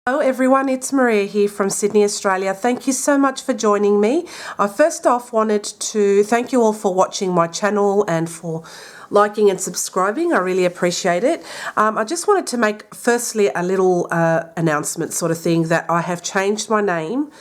Hello everyone, it's Maria here from Sydney, Australia. Thank you so much for joining me. I first off wanted to thank you all for watching my channel and for liking and subscribing. I really appreciate it. I just wanted to make firstly a little announcement sort of thing that I have changed my name,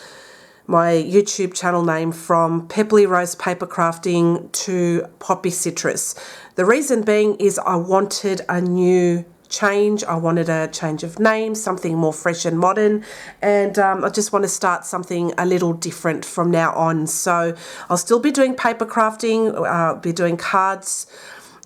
my YouTube channel name, from Pebbly Rose Paper Crafting to Poppy Citrus. The reason being is I wanted a new change. I wanted a change of name, something more fresh and modern, and I just want to start something a little different from now on. So I'll still be doing paper crafting, I'll be doing cards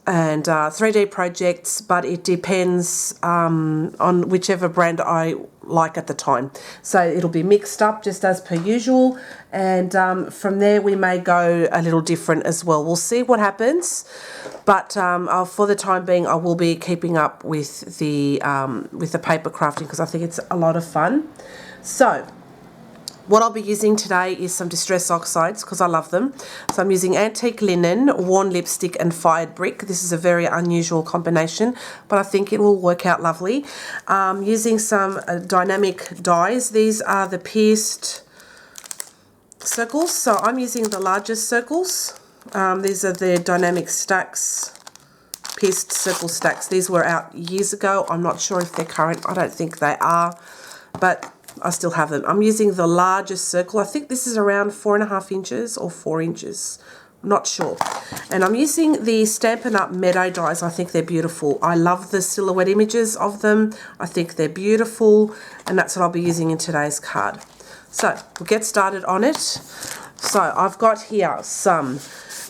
and 3D projects, but it depends on whichever brand I like at the time. So it'll be mixed up just as per usual, and from there we may go a little different as well. We'll see what happens, but for the time being I will be keeping up with the paper crafting because I think it's a lot of fun. So what I'll be using today is some distress oxides because I love them. So I'm using antique linen, worn lipstick and fired brick. This is a very unusual combination, but I think it will work out lovely. Using some dynamic dies. These are the pierced circles. So I'm using the largest circles. These are the dynamic stacks, pierced circle stacks. These were out years ago. I'm not sure if they're current. I don't think they are, but I still have them. I'm using the largest circle. I think this is around 4.5 inches or 4 inches. I'm not sure. And I'm using the Stampin' Up Meadow dies. I think they're beautiful. I love the silhouette images of them. I think they're beautiful, and that's what I'll be using in today's card. So we'll get started on it. So I've got here some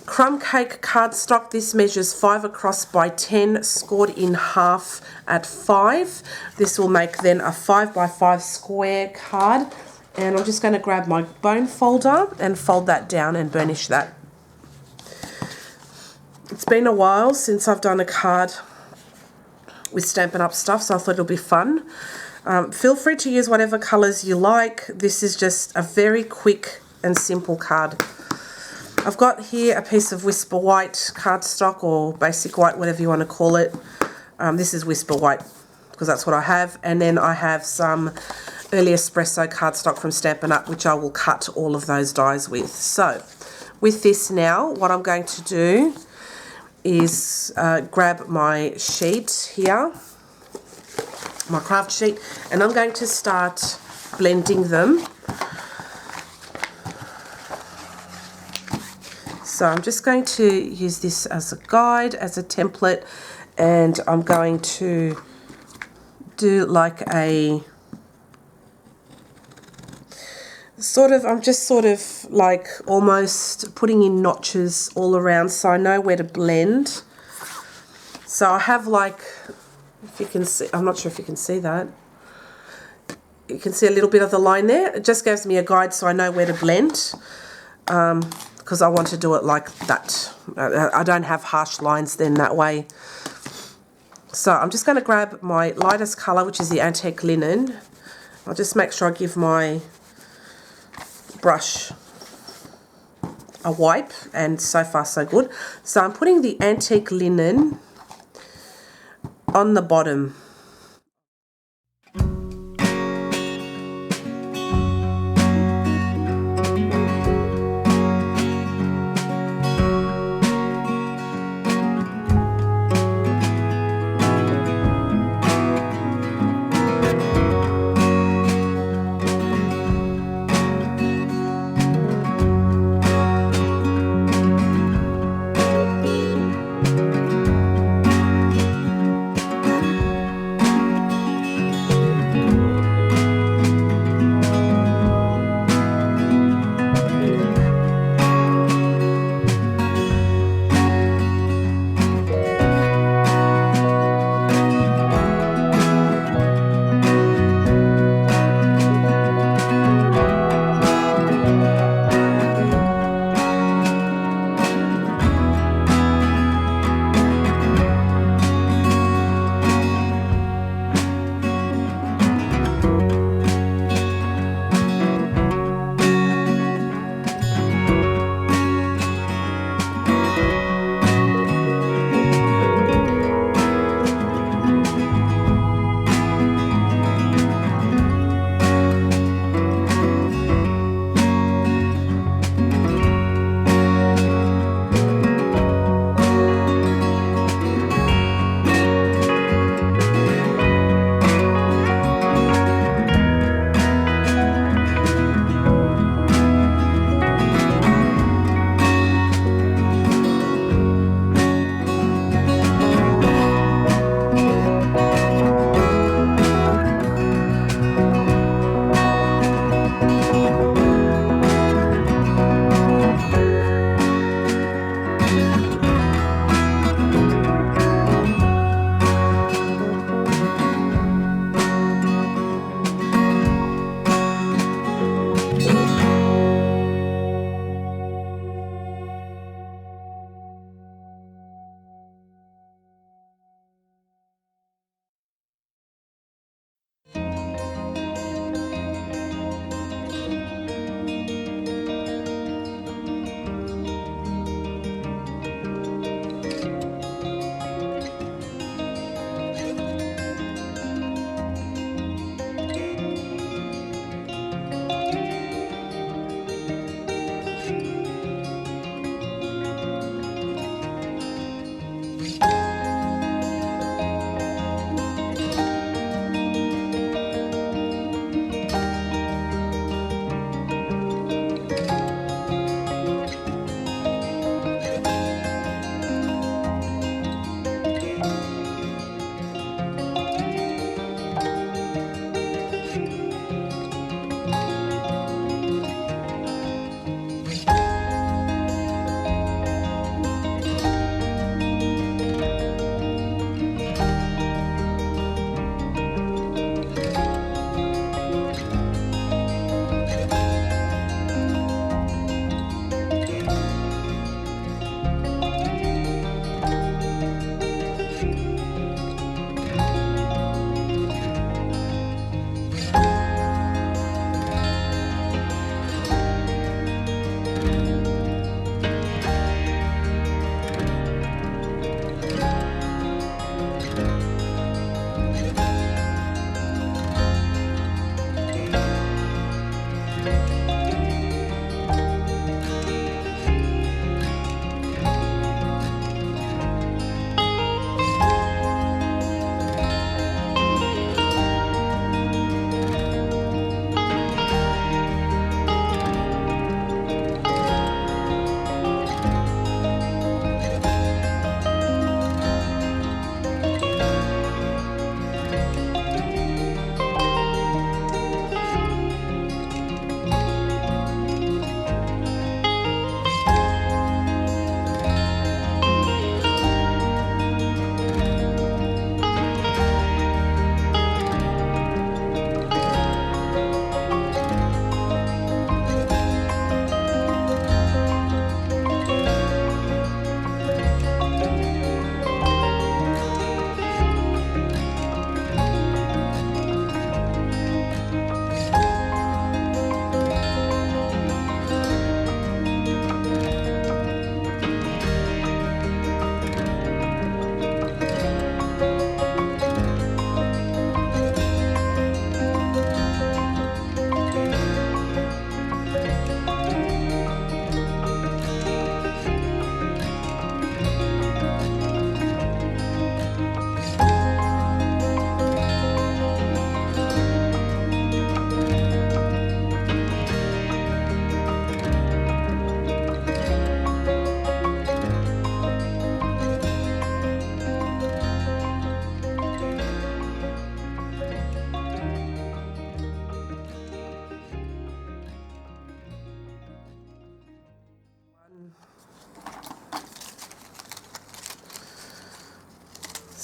crumb cake cardstock. This measures 5 across by 10, scored in half at 5. This will make then a 5 by 5 square card. And I'm just going to grab my bone folder and fold that down and burnish that. It's been a while since I've done a card with Stampin' Up stuff, so I thought it'll be fun. Feel free to use whatever colours you like. This is just a very quick and simple card. I've got here a piece of Whisper White cardstock, or basic white, whatever you want to call it. This is Whisper White because that's what I have. And then I have some early espresso cardstock from Stampin' Up, which I will cut all of those dies with. So with this now, what I'm going to do is grab my sheet here, my craft sheet, and I'm going to start blending them. So I'm just going to use this as a guide, as a template, and I'm going to do like a I'm just sort of like almost putting in notches all around so I know where to blend. So I have like, if you can see, I'm not sure if you can see that. You can see a little bit of the line there. It just gives me a guide so I know where to blend. Because I want to do it like that. I don't have harsh lines then that way. So I'm just going to grab my lightest colour, which is the antique linen. I'll just make sure I give my brush a wipe, and so far so good. So I'm putting the antique linen on the bottom.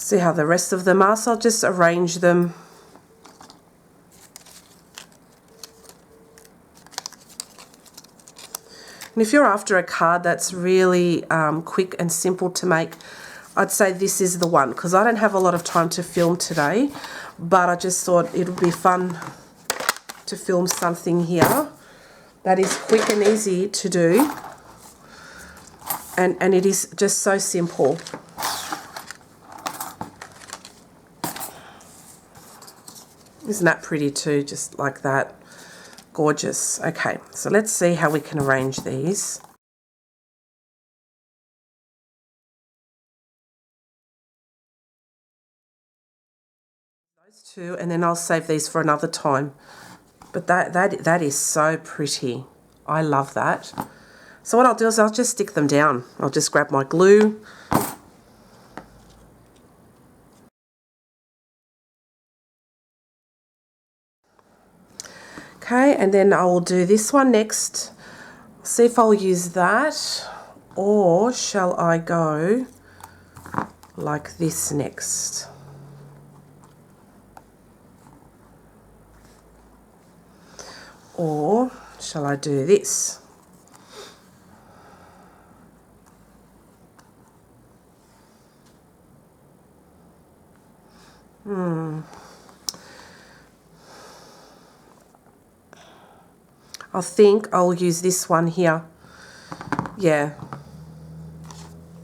See how the rest of them are, so I'll just arrange them. And if you're after a card that's really quick and simple to make, I'd say this is the one, because I don't have a lot of time to film today, but I just thought it would be fun to film something here that is quick and easy to do, and it is just so simple. Isn't that pretty too, just like that? Gorgeous. Okay, so let's see how we can arrange these. Those two, and then I'll save these for another time. But that is so pretty. I love that. So what I'll do is I'll just stick them down. I'll just grab my glue. Okay, and then I will do this one next. See if I'll use that, or shall I go like this next? Or shall I do this? I think I'll use this one here. Yeah.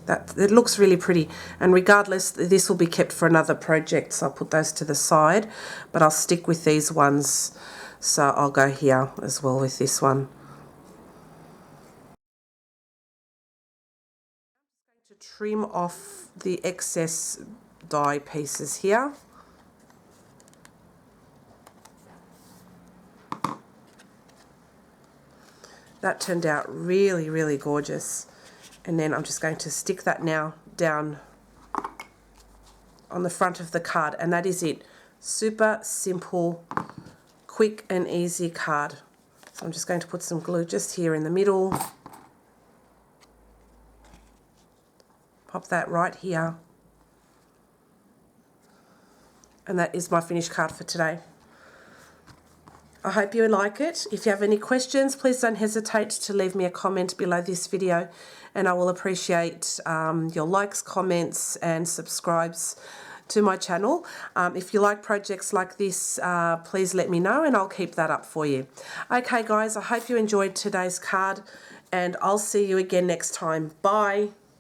It looks really pretty, and regardless, this will be kept for another project, so I'll put those to the side, but I'll stick with these ones, so I'll go here as well with this one. I'm going to trim off the excess die pieces here. That turned out really, really gorgeous. And then I'm just going to stick that now down on the front of the card, and that is it. Super simple, quick and easy card. So I'm just going to put some glue just here in the middle. Pop that right here. And that is my finished card for today. I hope you like it. If you have any questions, please don't hesitate to leave me a comment below this video, and I will appreciate your likes, comments and subscribes to my channel. If you like projects like this, please let me know and I'll keep that up for you. Okay guys, I hope you enjoyed today's card, and I'll see you again next time. Bye.